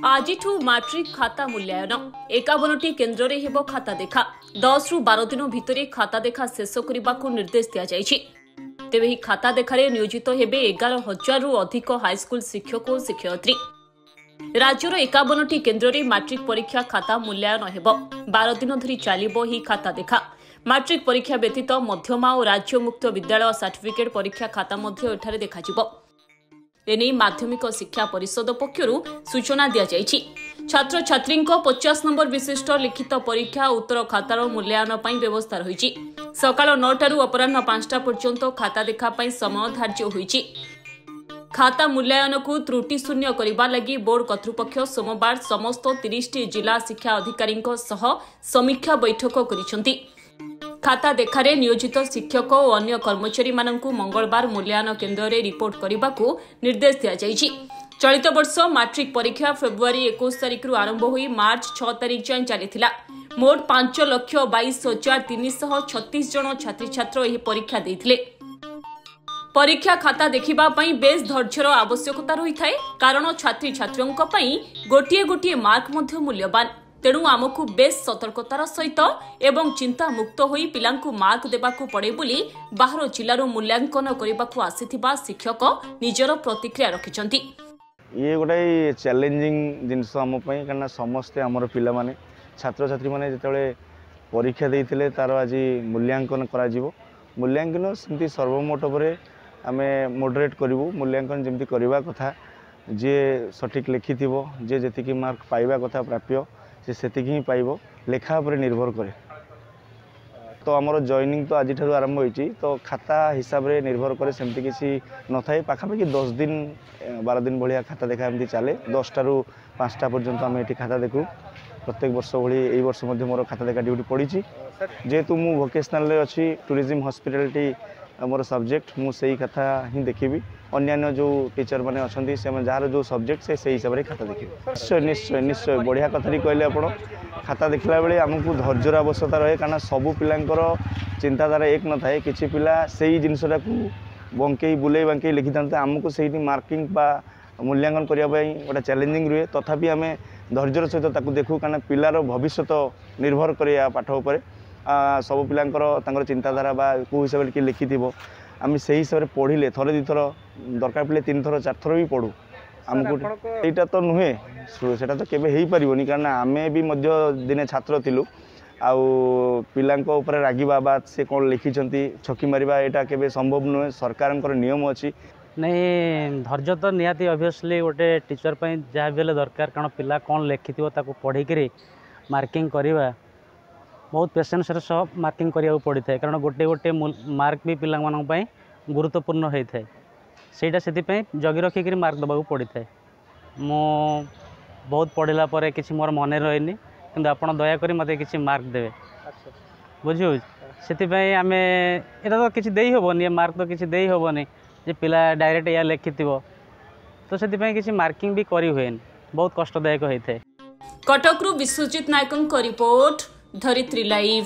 आजिठू matric खाता मूल्यांकन 51टी केन्द्र रे हेबो खाता देखा 10 रु 12 दिन भितरे खाता देखा शेष करने को निर्देश दिया जायछि। तेबे ही खाता देखारे नियोजित हेबे 11,000 रु अधिक हाईस्कूल शिक्षक और शिक्षयित्री। राज्यर 51टी केन्द्र रे मैट्रिक परीक्षा खाता मूल्यांकन हेबो। 12 दिन धरी चलिबो ही खाता देखा। मैट्रिक परीक्षा व्यतीत मध्यमा और राज्य मुक्त विद्यालय सर्टिफिकेट परीक्षा खाता मध्य एठारे देखाजिबो। एने माध्यमिक शिक्षा परिषद पक्षरु सूचना दिया जायछि। छात्र छात्री 50 नंबर विशिष्ट लिखित परीक्षा उत्तर खातार मूल्यांकन पई व्यवस्था रहिछि। सकाळ 9 टारु अपराह्न 5टा पर्यंत खाता देखा पई समय धार्य होइछि। खाता मूल्यांकन को त्रुटि शून्य करबा लागि बोर्ड कर्तृपक्ष सोमवार समस्त 30टी जिला शिक्षा अधिकारी सह समीक्षा बैठक करिसंति। खाता देखारे नियोजित शिक्षक और अन्य कर्मचारी माननकु मंगलवार मूल्यांकन केन्द्र रे रिपोर्ट करने को निर्देश दिया जायछि। चलित वर्ष मैट्रिक परीक्षा फेब्रुआरी 21 तारिख रु आरंभ होई मार्च 6 तारिख जाए चलीथिला। मोट 5,22,336 जन छात्री छात्र एही परीक्षा देथिले। परीक्षा खाता देखिबा पई बेस धैर्यर आवश्यकता रही थाए, कारण छात्री छात्रियों पई गोटिए गोटिए मार्क मध्य मूल्यवान। तेणु आमको बेस सतर्कतार सहित एवं चिंता मुक्त होई पिलांकु मार्क देबाकू पड़े बोली बाहर जिल्लारो मूल्यांकन करबाकू आसीथिबा शिक्षक निजर प्रतिक्रिया रखिछंती। ये गोटाई चैलेंजिंग जिनस आम पई कारण समस्ते हमर पिला माने छात्र छात्री माने जेतले परीक्षा देइथिले तार आज मूल्यांकन करा जिवो। मूल्यांकन सेमती सर्वमोट परे आमे मॉडरेट करिवो। मूल्यांकन जेमती करबा कथा जे सठिक लिखिथिबो, जे जेतिकी मार्क पाइबा कथा प्राप्य से सेतिकी ही पाइबो, लेखा पर निर्भर करे। तो आमर जॉइनिंग तो आज आरंभ होइछि, तो खाता हिसाब रे निर्भर करे सेमती किसी न थाए। पाखापाखि 10 दिन 12 दिन भलिया खाता देखा एमती चले। 10 टारू 5टा पर्यंत आम एठी खाता देखू। प्रत्येक वर्ष भली एई वर्ष मध्य मोर खाता देखा ड्यूटी पड़ीछि। जेहेतु मु वोकेशनल रे अछि, टूरिज्म हॉस्पिटैलिटी मोर सब्जेक्ट, मु सेही खाता ही देखिबी। अन्य जो टीचर मैंने अच्छा से जार जो सब्जेक्ट से हिसाब से खाता देखिए। निश्चय निश्चय निश्चय बढ़िया कथा कहले आप। खाता देखला बेले आमको धैर्यर आवश्यकता रहे, कारण सबू पिलांकर चिंताधारा एक न थाए। किछि पिला सेही जिनसटा को बंकई बुले बांकई लिखि थांते, आमको सेही मार्किंग बा मूल्यांकन करिया पई गोटे चैलेंजिंग रुए। तथापि आम धैर्यर सहित ताकू देखू, कारण पिलार भविष्य निर्भर करे पाठ उपर। सब पिलांकर चिंताधारा बा को हिसाब से लिखि आम से हिसाब से पढ़िले थरे दी थर दरकार पड़े 3 थर 4 थर भी पढ़ू। आमको यहाँ तो नुहे सेटा तो केबे हेई परिबोनी, कारण आमे भी मध्य दिने छात्र थिलु। आउ पिलांको ऊपर रागिबा बात से कौन लिखिछंती छकी मारिबा एटा केबे संभव नुहे। सरकारंकर नियम अछि। नहीं धैर्य तो निहाती ऑब्वियसली गोटे टीचर पे जहाँ भी दरकार, कारण पिला कौन लिखि ताको पढ़ी मार्किंग करवा बहुत पेशेंस सह मार्किंग करिया पड़ी थाए, कारण गोटे गोटे मार्क भी पिला गुरुत्वपूर्ण होता है। सेटा से जगी रखिक मार्क देवाक पड़ी थाए। मो बहुत पढ़ला किसी मोर मन रही, कि आपड़ दयाकोरी मत किसी मार्क देवे बुझे से आम एटा तो किसी दे हेनी मार्क तो किसी दे हेनी जे पिला डायरेक्ट या लिखि तो से किसी मार्किंग भी करी हुए, बहुत कष्टदायक होता है। कटक विश्वजित नायक रिपोर्ट, धरित्री लाइव।